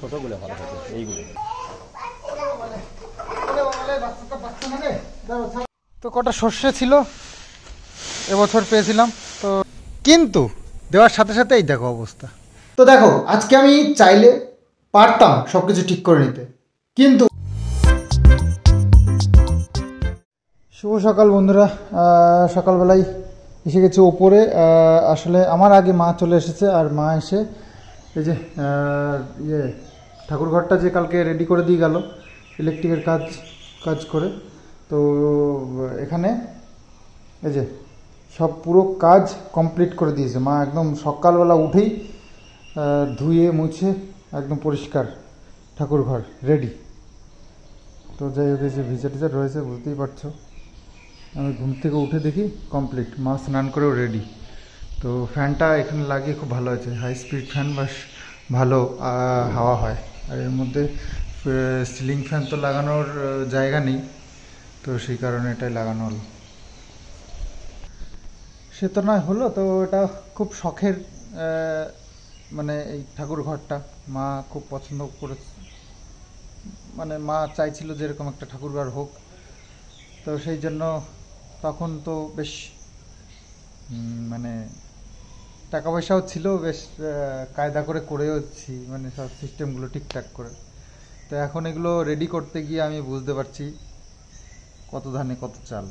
ছোটগুলো ভালো থাকে এইগুলো। তো কটা সর্ষে ছিল এবছর পেয়েছিলাম, তো কিন্তু দেওয়ার সাথে সাথে এই দেখো অবস্থা। তো দেখো আজকে আমি চাইলে পারতাম সব কিছু ঠিক করে নিতে, কিন্তু শুভ সকাল বন্ধুরা। সকালবেলায় এসে গেছে ওপরে। আসলে আমার আগে মা চলে এসেছে, আর মা এসে এই যে ঠাকুরঘরটা যে কালকে রেডি করে দিয়ে গেল ইলেকট্রিকের কাজ করে, তো এখানে এই যে সব পুরো কাজ কমপ্লিট করে দিয়েছে মা। একদম সকালবেলা উঠেই ধুয়ে মুছে একদম পরিষ্কার ঠাকুরঘর রেডি। তো যাই হোক, যে ভিজা টিজা রয়েছে বুঝতেই পারছো। আমি ঘুম থেকে উঠে দেখি কমপ্লিট, মা স্নান করেও রেডি। তো ফ্যানটা এখানে লাগিয়ে খুব ভালো হয়েছে, হাই স্পিড ফ্যান, বাস ভালো হাওয়া হয়। আর এর মধ্যে সিলিং ফ্যান তো লাগানোর জায়গা নেই, তো সেই কারণে এটাই লাগানো হলো। সে তো নয় হলো, তো এটা খুব শখের, মানে এই ঠাকুর ঘরটা মা খুব পছন্দ করেছে, মানে মা চাইছিল যে এরকম একটা ঠাকুর ঘর হোক। তো সেই জন্য তখন তো বেশ মানে টাকা পয়সাও ছিল, বেশ কায়দা করে করেওছি, মানে সব সিস্টেমগুলো ঠিকঠাক করে। তো এখন এগুলো রেডি করতে গিয়ে আমি বুঝতে পারছি কত ধানে কত চাল।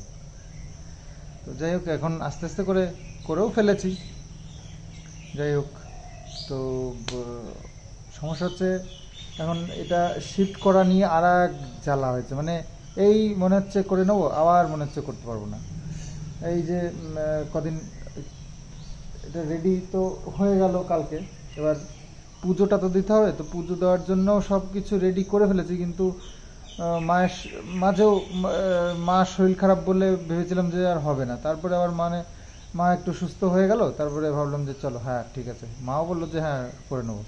তো যাই হোক, এখন আস্তে আস্তে করেও ফেলেছি। যাই হোক, তো সমস্যা হচ্ছে এখন এটা শিফট করা নিয়ে আর এক জ্বালা হয়েছে। মানে এই মনে হচ্ছে করে নেবো, আবার মনে হচ্ছে করতে পারবো না। এই যে কদিন এটা রেডি তো হয়ে গেল কালকে, এবার পুজোটা তো দিতে হবে। তো পুজো দেওয়ার জন্য সব কিছু রেডি করে ফেলেছি, কিন্তু মায়ের মাঝেও মার শরীর খারাপ বলে ভেবেছিলাম যে আর হবে না। তারপরে আবার মা একটু সুস্থ হয়ে গেল, তারপরে ভাবলাম যে চলো হ্যাঁ ঠিক আছে। মাও বললো যে হ্যাঁ করে নেবো,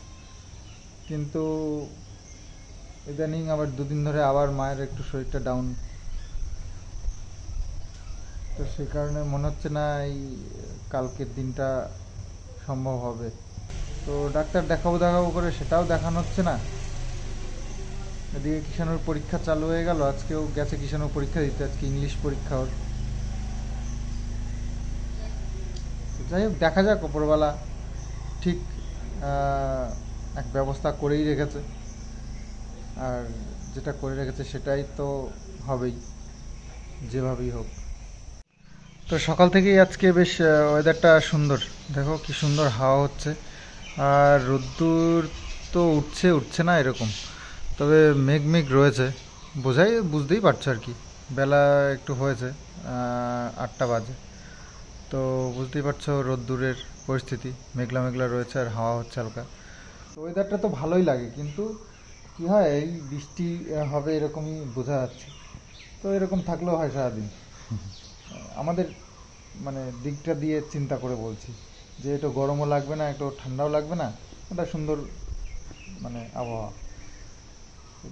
কিন্তু ইদানিং আবার দুদিন ধরে আবার মায়ের একটু শরীরটা ডাউন, তো সেই কারণে মনে হচ্ছে না এই কালকের দিনটা সম্ভব হবে। তো ডাক্তার দেখাবো করে সেটাও দেখানো হচ্ছে না। এদিকে কিষাণুর পরীক্ষা চালু হয়ে গেল, আজকেও গেছে কিষাণু পরীক্ষা দিতে, আজকে ইংলিশ পরীক্ষা ওর। যাই হোক, দেখা যাক, ওপরবেলা ঠিক এক ব্যবস্থা করেই রেখেছে, আর যেটা করে রেখেছে সেটাই তো হবেই যেভাবেই হোক। তো সকাল থেকেই আজকে বেশ ওয়েদারটা সুন্দর, দেখো কি সুন্দর হাওয়া হচ্ছে, আর রোদ্দুর তো উঠছে না এরকম, তবে মেঘ রয়েছে, বুঝতেই পারছো আর কি। বেলা একটু হয়েছে 8টা বাজে, তো বুঝতেই পারছো রোদ্দুরের পরিস্থিতি, মেঘলা রয়েছে আর হাওয়া হচ্ছে হালকা। তো ওয়েদারটা তো ভালোই লাগে, কিন্তু কী হয়, এই বৃষ্টি হবে এরকমই বোঝা যাচ্ছে। তো এরকম থাকলেও হয় সারাদিন। আমাদের মানে দিকটা দিয়ে চিন্তা করে বলছি যে একটু গরমও লাগবে না, একটু ঠান্ডাও লাগবে না, একটা সুন্দর মানে আবহাওয়া।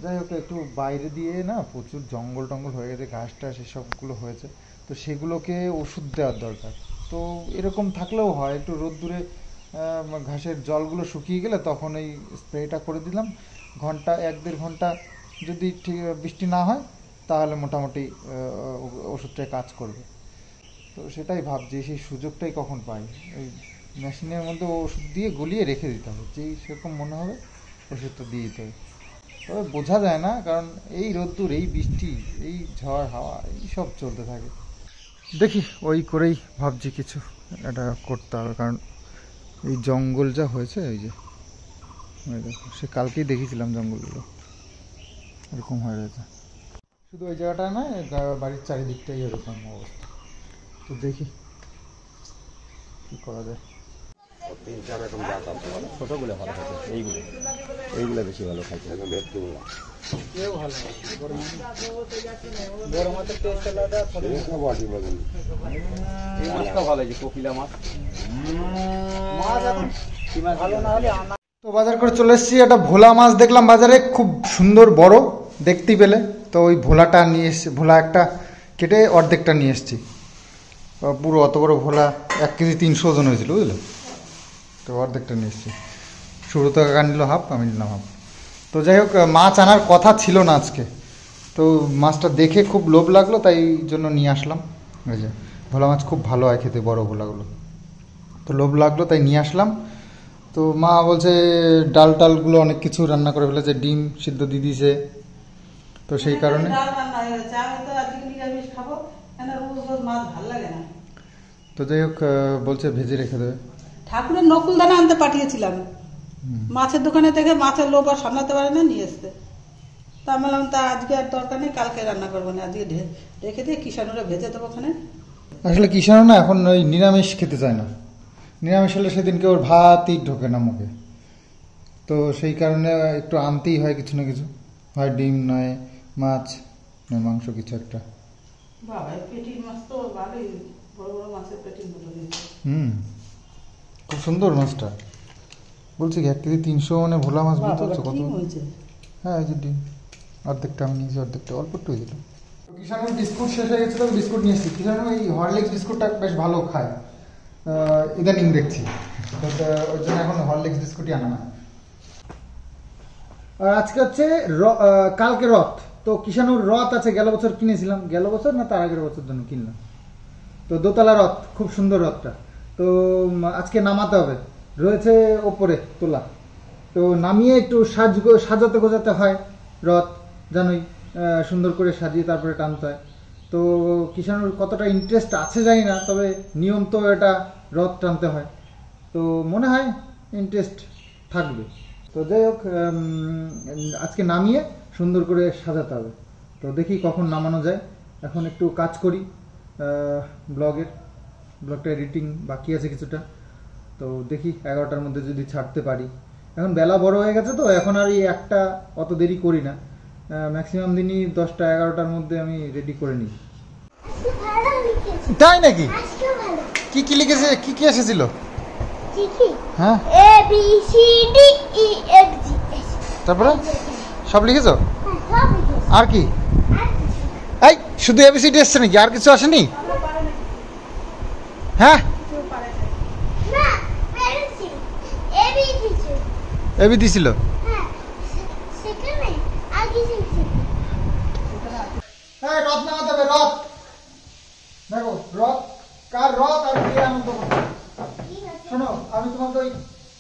যাই হোক, একটু বাইরে দিয়ে না প্রচুর জঙ্গল টঙ্গল হয়ে গেছে, ঘাস টাস এসবগুলো হয়েছে, তো সেগুলোকে ওষুধ দেওয়ার দরকার। তো এরকম থাকলেও হয়, একটু রোদ্দুরে ঘাসের জলগুলো শুকিয়ে গেলে তখন এই স্প্রেটা করে দিলাম। ঘন্টা 1-1.5 ঘন্টা যদি ঠিক বৃষ্টি না হয়, তাহলে মোটামুটি ওষুধটাই কাজ করবে। তো সেটাই ভাবছি, সেই সুযোগটাই কখন পাই। ওই মেশিনের মধ্যে ওষুধ দিয়ে গলিয়ে রেখে দিতে হবে, যেই সেরকম মনে হবে ওষুধটা দিয়ে দিতে হবে। তবে বোঝা যায় না, কারণ এই রোদ্দুর, এই বৃষ্টি, এই ঝড় হাওয়া, এই সব চলতে থাকে। দেখি ওই করেই ভাবছি কিছু এটা করতে হবে, কারণ এই জঙ্গল যা হয়েছে, এই যে দেখো, সে কালকেই দেখেছিলাম জঙ্গলগুলো এরকম হয়ে রয়েছে। শুধু ওই জায়গাটা না, বাড়ির চারিদিকটাই এরকম অবস্থা। তো দেখি কি করা যায়। ছোটগুলো ভালো থাকে এইগুলো বেশি ভালো খাইতে। তো বাজার করে চলে এসেছি, একটা ভোলা মাছ দেখলাম বাজারে, খুব সুন্দর বড় দেখতে পেলে। তো ওই ভোলাটা নিয়ে এসছি, ভোলা একটা কেটে অর্ধেকটা নিয়ে এসছি। পুরো অত বড় ভোলা 1 কেজি 300 ওজন হয়েছিল, বুঝলে, তো অর্ধেকটা নিয়ে এসছি। শুরুতে কাকা নিল হাফ, আমি নিলাম হাফ। তো যাই হোক, মাছ আনার কথা ছিল না আজকে, তো মাছটা দেখে খুব লোভ লাগলো, তাই জন্য নিয়ে আসলাম। ওই যে ভোলা মাছ খুব ভালো হয় খেতে, বড় ভোলাগুলো, তো লোভ লাগলো তাই নিয়ে আসলাম। তো মা বলছে ডাল টালগুলো অনেক কিছু রান্না করে ফেলেছে, ডিম সিদ্ধ দিয়ে দিয়েছে, তো সেই কারণে। তো যাই হোক, বলছে ভেজে রেখে দেবে। ঠাকুরের নকুল দানা আনতে পাঠিয়েছিলাম, মাছের দোকানে থেকে মাছের লোভ আর সামলাতে পারে না, নিয়ে এসছে। তা আমি বললাম তা আজকে আর দরকার নেই, কালকে রান্না করবো না, আজকে রেখে দিয়ে কিষানুরে ভেজে দেবো ওখানে। আসলে কিষানু না এখন ওই নিরামিষ খেতে চায় না, নিরামিষ হলে সেদিনকে ওর ভাতই ঢোকে না মুখে, তো সেই কারণে একটু আনতেই হয় কিছু না কিছু, হয় ডিম নয় মাছ নয় মাংস, কিছু একটা। বাবা পেটির মাছ তো ভালোই, বড় বড় মাছের পেটির মতো দিয়েছে। খুব সুন্দর মাছটা, বলছি কি 1 কেজি 300, মানে ভোলা মাছ বুঝতে পারছো কত হয়েছে? হ্যাঁ এই যে ডিম অর্ধেকটা আমি নিয়েছি, অর্ধেকটা অল্প একটু হয়েছিল। কিষানুর বিস্কুট শেষ হয়ে গেছিলো, বিস্কুট নিয়ে এসেছি। কিষানু এই হরলিক্স বিস্কুটটা বেশ ভালো খায়, ইদানিং দেখছি, তো ওই জন্য এখন হরলিক্স বিস্কুটই আনা হয়। আর আজকে হচ্ছে কালকে রথ, তো কিষানুর রথ আছে, গেল বছর কিনেছিলাম, গেল বছর না তার আগের বছর জন্য কিনলাম, তো দোতলা রথ, খুব সুন্দর রথটা। তো আজকে নামাতে হবে, রয়েছে ওপরে তোলা, তো নামিয়ে একটু সাজাতে গোজাতে হয় রথ, জানোই, সুন্দর করে সাজিয়ে তারপরে টানতে হয়। তো কিষানুর কতটা ইন্টারেস্ট আছে জানি না, তবে নিয়ম তো এটা, রথ টানতে হয়, তো মনে হয় ইন্টারেস্ট থাকবে। তো যাই হোক, আজকে নামিয়ে সুন্দর করে সাজাতে হবে, তো দেখি কখন নামানো যায়। এখন একটু কাজ করি, ব্লগটা এডিটিং বাকি আছে কিছুটা, তো দেখি 11টার মধ্যে যদি ছাড়তে পারি। এখন বেলা বড় হয়ে গেছে, তো এখন আর এই একটা অত দেরি করি না, ম্যাক্সিমাম দিনই 10টা 11টার মধ্যে আমি রেডি করে নিই। তাই নাকি? কি কি লিখেছে, কি কি এসেছিল? হ্যাঁ, A B C D E F G H। তারপরে সব লিখেছো? আর কি? এই শুধু এবিসিডি এসছে নাকি, আর কিছু আসেনি? হ্যাঁ, না পেরেছি, A B দিছো। এবি দিছিল। হ্যাঁ, সেখানে আগে দিছি। হ্যাঁ, রথ নামাতে হবে, রথ দেখো, রথ কার রথ আর কে আনন্দ করবে। শোনো, আমি তোমাকে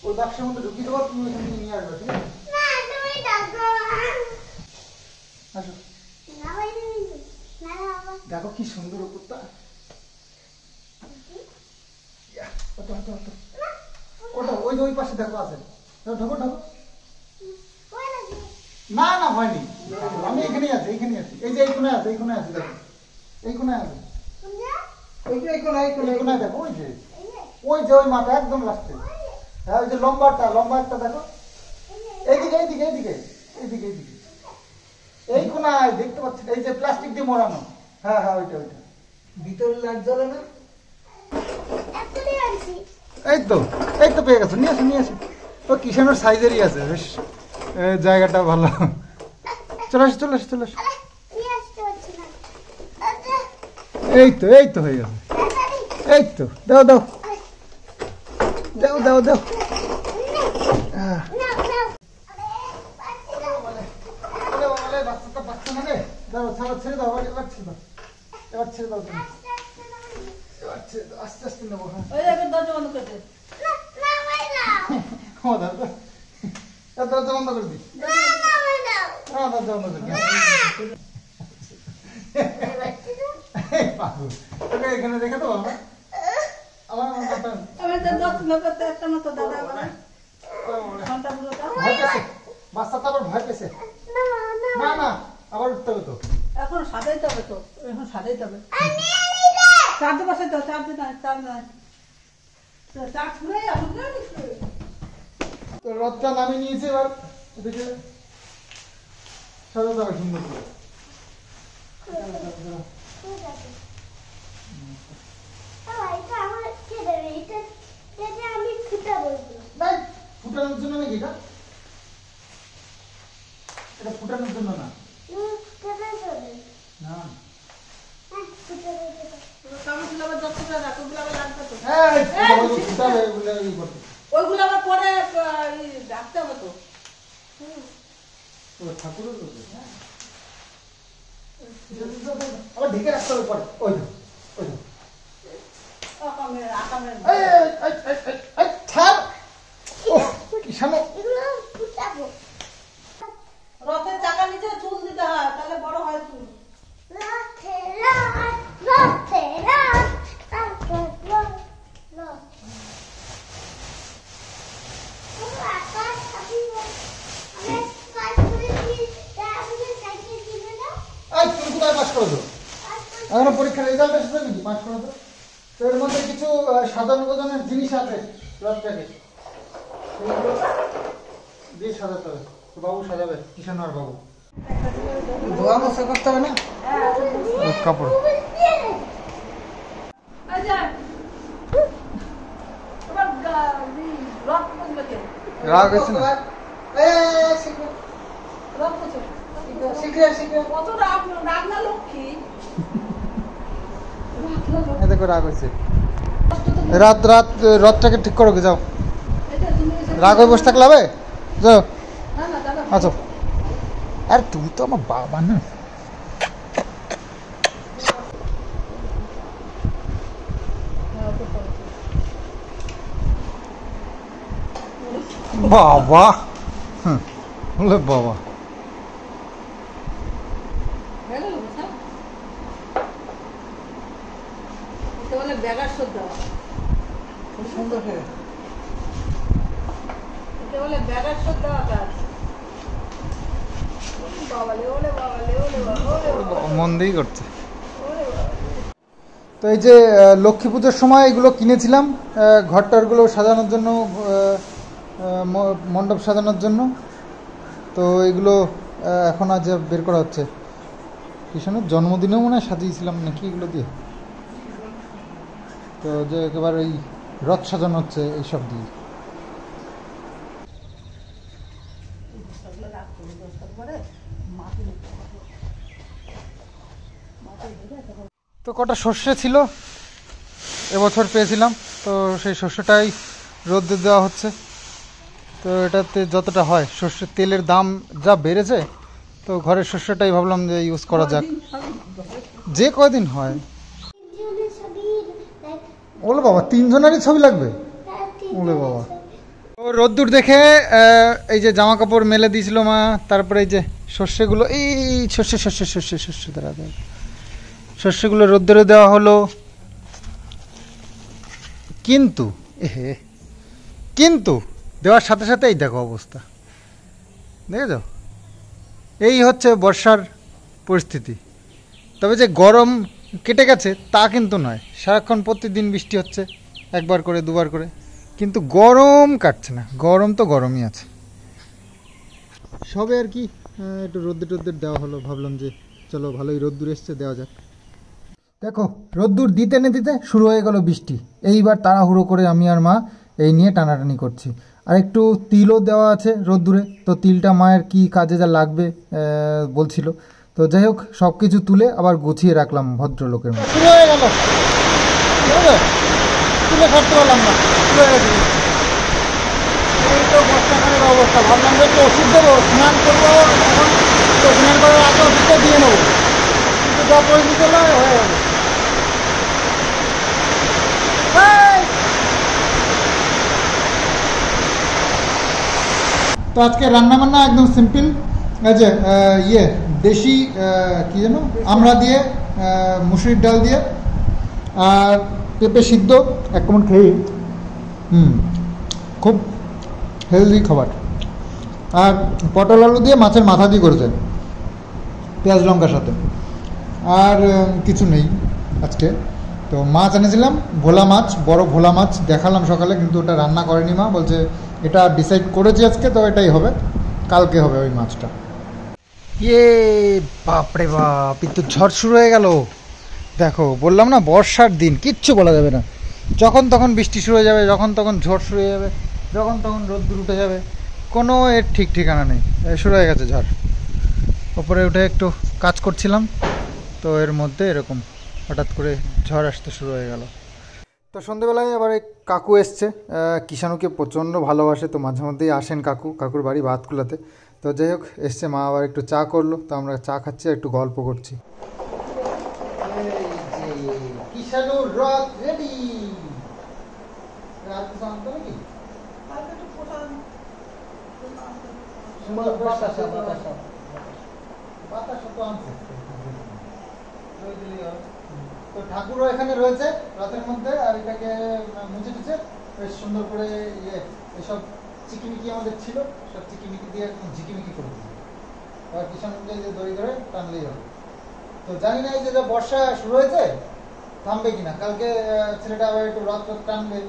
ওই বাক্সের মধ্যে ঢুকিয়ে দেবো, তুমি ওইখান থেকে নিয়ে আসবে, ঠিক আছে? না তুমি ডাকো। আসো, না ভাই তুমি না বাবা। দেখো কি সুন্দর উপরটা, ওটা ওই যে ওই পাশে দেখো আছে, ঢোকো ঢোকো। ওই নাকি? না না হয়নি, আমি এখানেই আছি, এইখানেই আছি, এই যে এই কোণায় আছে, এই কোণায় আছে, দেখো এই কোণায় আছে, কোন যা? এই যে এই কোণায়, এই কোণায় দেখো, ওই যে এই যে ওই যে ওই মাথা একদম লাস্টে, হ্যাঁ ওই যে লম্বা একটা দেখো, এইদিকে এইদিকে এইদিকে এইদিকে এইদিকে এই কোণায় দেখতে পাচ্ছি, এই যে প্লাস্টিক দিয়ে মোড়ানো, হ্যাঁ হ্যাঁ ওইটা ওইটা। ভিতরে লাইট জ্বলে না? এতটাই আনছি। এই তো পেয়ে গেছো, নিয়ে আসো নিয়ে আসো, ও কিষানোর সাইজেরই আছে, বেশ জায়গাটা ভালো। চলে আসো চলে আসো চলে আসো, আরে নিয়ে আসতে পারছি না। আচ্ছা এই তো হয়ে গেছে, এই তো দাও দাও দাও দাও দাও। আহ, না না বলে, বলে, বাচ্চাটা বাচ্চা না রে, দাও ছেড়ে দাও, এবার ছেড়ে দাও, এবার ছেড়ে দাও তুমি, এবার ছেড়ে দাও, আস্তে আস্তে নেবো। হ্যাঁ, ওই দেখেন দরজা বন্ধ করে দে। না ভাই দাও। ও দাদা, দরজা বন্ধ করে দিই, না ভাই দাও। হ্যাঁ দরজা বন্ধ করে দিই। এই বাচ্চাটা এই পাগল, ওকে এখানে রেখে দেবো আমরা, আমার মাথা আমি তো দশ করতে একটা মতো দাদা বলে ঘন্টা পুরোটা। ভয় পেয়েছে, বাচ্চাটা আবার ভয় পেয়েছে। না না না না, আবার উঠতে হবে তো। এখন সাজাইতে হবে তো, এখন সাজাইতে হবে। আমি নিলে চার্জে বসে তো, চার্জে নাই, চার্জ নাই, চার্জ ফুরে এখন তো রথটা নামিয়ে নিয়েছি, এবার এদিকে সাজাতে হবে সুন্দর করে। ঠিক আছে। এটা আমার ছেড়ে দে, এটা আমি ফুটা বলবো। নাই, ফুটানোর জন্য নাকি এটা? এটা ফুটানোর জন্য না। কেটে চলে। না। ফুটা বলবো। কামড় দিলে আবার যত করে রাখো, ওগুলো আবার লাগবে তো। ফুটাবে বলে ই করতে। ওইগুলো আবার পরে রাখতে হবে তো। ঠাকুরের আবার ঢেকে রাখতে হবে পরে। ওই রথের চাকা নিচে চুল দিতে হয়, তাহলে বড় হয় চুল। তুমি কোথায় পাস করেছো? এখনো পরীক্ষার রেজাল্ট এসেছে নাকি? পাস করেছো? তো এর মধ্যে কিছু সাধারণ গোজনের জিনিস আছে রথটাকে, সেইগুলো দিয়ে সাজাতে হবে। তো বাবু সাজাবে, কিষাণ আর বাবু। ধোয়া মশা করতে হবে না কাপড়। রাগ হয়েছে না? দেখো রাগ হয়েছে। রথটাকে ঠিক করো, যাও। রাগ হয়ে বসে থাকলে হবে? যাও আচ্ছা। আরে তুই তো আমার বাবা না। বাবা বলে বাবা মন দিয়েই করছে। তো এই যে লক্ষ্মী পুজোর সময় এগুলো কিনেছিলাম, ঘরটারগুলো সাজানোর জন্য, মণ্ডপ সাজানোর জন্য। তো এগুলো এখন আজ বের করা হচ্ছে। কৃষ্ণের জন্মদিনেও মনে হয় সাজিয়েছিলাম নাকি এগুলো দিয়ে। তো যে একেবারে ওই রথ সাজানো হচ্ছে এইসব দিয়ে। তো কটা সর্ষে ছিল এবছর পেয়েছিলাম, তো সেই সর্ষেটাই রোদে দেওয়া হচ্ছে। তো এটাতে যতটা হয়, সর্ষের তেলের দাম যা বেড়েছে, তো ঘরের শস্যটাই ভাবলাম যে ইউজ করা যাক, যে কয়দিন হয়। ওলে বাবা, 3 জনেরই ছবি লাগবে? ওলে বাবা। তো রোদ্দুর দেখে এই যে জামা কাপড় মেলে দিয়েছিল মা, তারপরে এই যে শস্যগুলো, এই শস্য দ্বারা দেয়, শস্যগুলো রোদ্দুরে দেওয়া হলো। কিন্তু দেওয়ার সাথে সাথে এই দেখো অবস্থা, দেখেছ? এই হচ্ছে বর্ষার পরিস্থিতি। তবে যে গরম কেটে গেছে তা কিন্তু নয়, সারাক্ষণ প্রতিদিন বৃষ্টি হচ্ছে, একবার করে দুবার করে, কিন্তু গরম কাটছে না। গরম তো গরমই আছে। সবে আর কি একটু রোদ্দুর দেওয়া হলো, ভাবলাম যে চলো ভালোই রোদ্দুর এসছে, দেওয়া যাক। দেখো রোদ্দুর দিতে না দিতে শুরু হয়ে গেল বৃষ্টি। এইবার তাড়াহুড়ো করে আমি আর মা এই নিয়ে টানাটানি করছি। আর একটু তিলও দেওয়া আছে রোদ্দুরে, তো তিলটা মায়ের কি কাজে যা লাগবে বলছিল। তো যাই হোক, সব কিছু তুলে আবার গুছিয়ে রাখলাম ভদ্রলোকের মতো। শুরু হয়ে গেল, তুলে ছাড়তে পারলাম না, শুরু হয়ে গেছে। এই তো বর্ষাকালের অবস্থা। ভাবলাম যে একটু ওষুধ দেবো, স্নান করবো, এখন তো স্নান করার আগে ওষুধটা দিয়ে নেবো, কিন্তু যা পরিস্থিতি হয়ে গেল। তো আজকে রান্নাবান্না একদম সিম্পল। এই যে দেশি কি যেন আমরা দিয়ে, মুসুরির ডাল দিয়ে আর পেঁপে সিদ্ধ 1 কামড় খেয়ে, খুব হেলদি খাবার। আর পটল আলু দিয়ে মাছের মাথা দিয়ে করেছে, পেঁয়াজ লঙ্কার সাথে। আর কিছু নেই আজকে। তো মাছ এনেছিলাম, ভোলা মাছ, বড় ভোলা মাছ দেখালাম সকালে, কিন্তু ওটা রান্না করেনি মা, বলছে এটা ডিসাইড করেছি আজকে, তো এটাই হবে, কালকে হবে ওই মাছটা। বাপরে বাপ, কিন্তু ঝড় শুরু হয়ে গেল। দেখো বললাম না বর্ষার দিন, কিচ্ছু বলা যাবে না। যখন তখন বৃষ্টি শুরু হয়ে যাবে, যখন তখন ঝড় শুরু হয়ে যাবে, যখন তখন রোদ্দুর উঠে যাবে, কোনো এর ঠিক ঠিকানা নেই। শুরু হয়ে গেছে ঝড়। ওপরে উঠে একটু কাজ করছিলাম, তো এর মধ্যে এরকম হঠাৎ করে ঝড় আসতে শুরু হয়ে গেল। তো সন্ধেবেলায় আবার এই কাকু এসছে, কিষাণুকে প্রচণ্ড ভালোবাসে, তো মাঝে মধ্যেই আসেন কাকুর বাড়ি বাতকুলাতে। তো যাই হোক এসছে, মা আবার একটু চা করলো, তো আমরা চা খাচ্ছি আর একটু গল্প করছি। কিষাণুর রথ রেডি। তো ঠাকুরও এখানে রয়েছে রথের মধ্যে, আর এটাকে মুছে টুছে বেশ সুন্দর করে এসব চিকিমিকি আমাদের ছিল, সব চিকিমিকি দিয়ে ঝিকিমিকি করে দিয়েছে। এবার কিষাণকে যে দড়ি ধরে টানলেই হবে। তো জানি না এই যে বর্ষা শুরু হয়েছে থামবে কিনা, কালকে ছেলেটা আবার একটু রথ টানবে,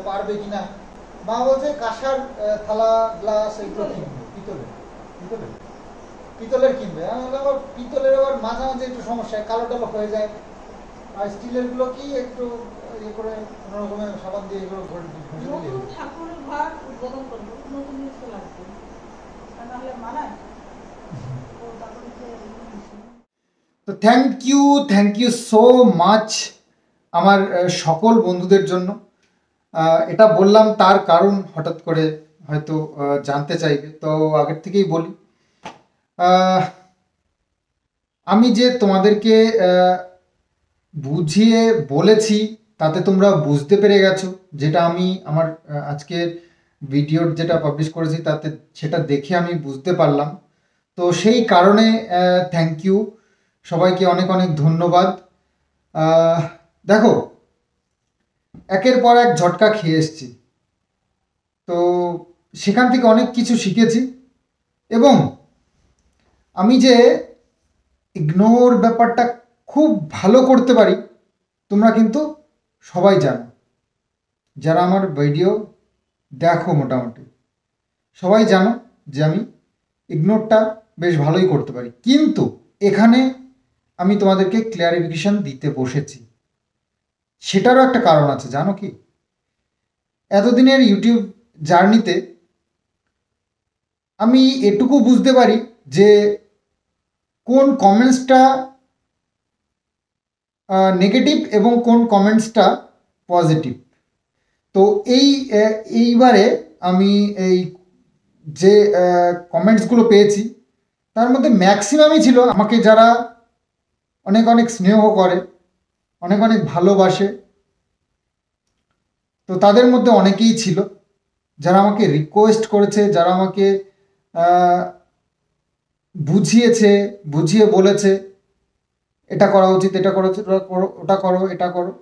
পারবে কিনা। মা বলছে কাঁসার থালা গ্লাস এগুলো কিনবে, পিতলের কিনবে। আমি বললাম আবার পিতলের আবার মাঝে মাঝে একটু সমস্যা, কালো টালো হয়ে যায়। আর স্টিলের গুলো কি একটু ইয়ে করে কোনোরকমে সাবান দিয়ে এগুলো ঠাকুরের ঘর উদ্বোধন করবো, নতুন জিনিস তো লাগবে, নাহলে মানায়। তো থ্যাংক ইউ সো মাচ আমার সকল বন্ধুদের জন্য। এটা বললাম তার কারণ হঠাৎ করে হয়তো জানতে চাইবে, তো আগের থেকেই বলি। আমি যে তোমাদেরকে বুঝিয়ে বলেছি তাতে তোমরা বুঝতে পেরে গেছো, যেটা আমি আমার আজকের ভিডিওর যেটা পাবলিশ করেছি তাতে সেটা দেখে আমি বুঝতে পারলাম। তো সেই কারণে থ্যাংক ইউ সবাইকে, অনেক অনেক ধন্যবাদ। দেখো একের পর এক ঝটকা খেয়ে এসছি, তো সেখান থেকে অনেক কিছু শিখেছি, এবং আমি যে ইগনোর ব্যাপারটা খুব ভালো করতে পারি তোমরা কিন্তু সবাই জানো, যারা আমার ভিডিও দেখো মোটামুটি সবাই জানো যে আমি ইগনোরটা বেশ ভালোই করতে পারি। কিন্তু এখানে আমি তোমাদেরকে ক্লিয়ারিফিকেশন দিতে বসেছি, সেটারও একটা কারণ আছে, জানো কি? এতদিনের ইউটিউব জার্নিতে আমি এটুকু বুঝতে পারি যে কোন কমেন্টসটা নেগেটিভ এবং কোন কমেন্টসটা পজিটিভ। তো এইবারে আমি এই যে কমেন্টসগুলো পেয়েছি তার মধ্যে ম্যাক্সিমামই ছিল আমাকে যারা অনেক অনেক স্নেহ করে, অনেক অনেক ভালোবাসে। তো তাদের মধ্যে অনেকেই ছিল যারা আমাকে রিকোয়েস্ট করেছে, যারা আমাকে বুঝিয়ে বলেছে এটা করা উচিত, এটা করা উচিত, ওটা করো, এটা করো।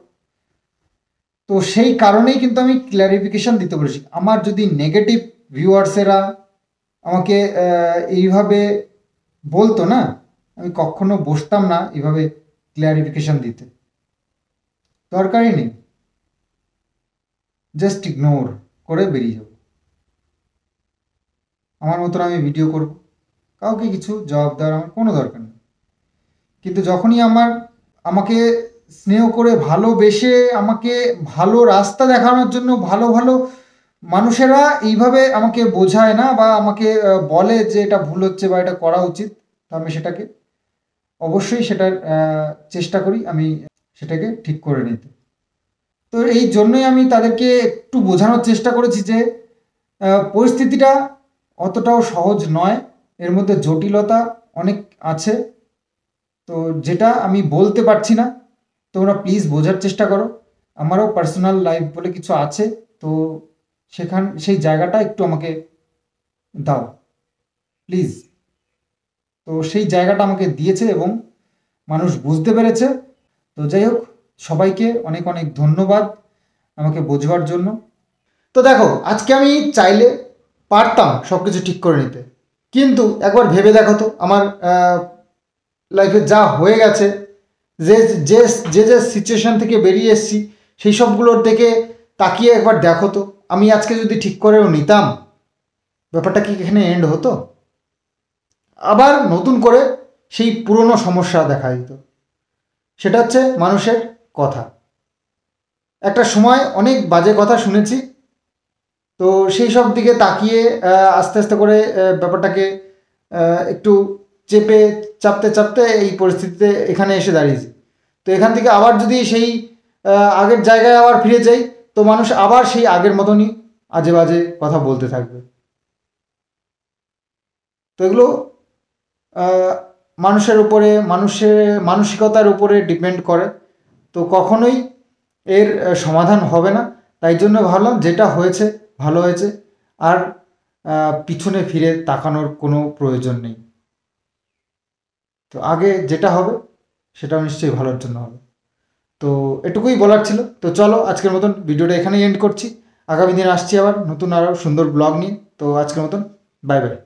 তো সেই কারণেই কিন্তু আমি ক্ল্যারিফিকেশন দিতে বলেছি। আমার যদি নেগেটিভ ভিউয়ার্সেরা আমাকে এইভাবে বলতো না, আমি কখনো বসতাম না এইভাবে ক্ল্যারিফিকেশন দিতে, দরকারই নেই, জাস্ট ইগনোর করে বেরিয়ে যাব, আমার মতন আমি ভিডিও করব, কাউকে কিছু জবাব দেওয়ার আমার কোনো দরকার নেই। কিন্তু যখনই আমাকে স্নেহ করে ভালোবেসে আমাকে ভালো রাস্তা দেখানোর জন্য ভালো ভালো মানুষেরা এইভাবে আমাকে বোঝায় না বা আমাকে বলে যে এটা ভুল হচ্ছে বা এটা করা উচিত, তো আমি সেটাকে অবশ্যই সেটার চেষ্টা করি আমি সেটাকে ঠিক করে নিতে। তো এই জন্যই আমি তাদেরকে একটু বোঝানোর চেষ্টা করেছি যে পরিস্থিতিটা অতটাও সহজ নয়, এর মধ্যে জটিলতা অনেক আছে। তো যেটা আমি বলতে পারছি না তোমরা প্লিজ বোঝার চেষ্টা করো। আমারও পার্সোনাল লাইফ বলে কিছু আছে, তো সেই জায়গাটা একটু আমাকে দাও প্লিজ। তো সেই জায়গাটা আমাকে দিয়েছে এবং মানুষ বুঝতে পেরেছে। তো যাই হোক, সবাইকে অনেক অনেক ধন্যবাদ আমাকে বোঝবার জন্য। তো দেখো, আজকে আমি চাইলে পারতাম সব কিছু ঠিক করে নিতে, কিন্তু একবার ভেবে দেখো তো আমার লাইফে যা হয়ে গেছে, যে যে যে যে সিচুয়েশান থেকে বেরিয়ে এসেছি সেই সবগুলোর দিকে তাকিয়ে একবার দেখো তো, আমি আজকে যদি ঠিক করেও নিতাম ব্যাপারটা কি এখানে এন্ড হতো? আবার নতুন করে সেই পুরনো সমস্যা দেখা দিত। সেটা হচ্ছে মানুষের কথা। একটা সময় অনেক বাজে কথা শুনেছি, তো সেই সব দিকে তাকিয়ে আস্তে আস্তে করে ব্যাপারটাকে একটু চাপতে এই পরিস্থিতিতে এখানে এসে দাঁড়িয়েছি। তো এখান থেকে আবার যদি সেই আগের জায়গায় আবার ফিরে যাই, তো মানুষ আবার সেই আগের মতনই আজে বাজে কথা বলতে থাকবে। তো এগুলো মানুষের উপরে, মানুষের মানসিকতার উপরে ডিপেন্ড করে। তো কখনোই এর সমাধান হবে না। তাই জন্য ভাবলাম যেটা হয়েছে ভালো হয়েছে, আর পিছনে ফিরে তাকানোর কোনো প্রয়োজন নেই। তো আগে যেটা হবে সেটাও নিশ্চয়ই ভালোর জন্য হবে। তো এটুকুই বলার ছিল। তো চলো আজকের মতন ভিডিওটা এখানেই এন্ড করছি। আগামী দিন আসছি আবার নতুন আরও সুন্দর ব্লগ নিয়ে। তো আজকের মতন বাই বাই।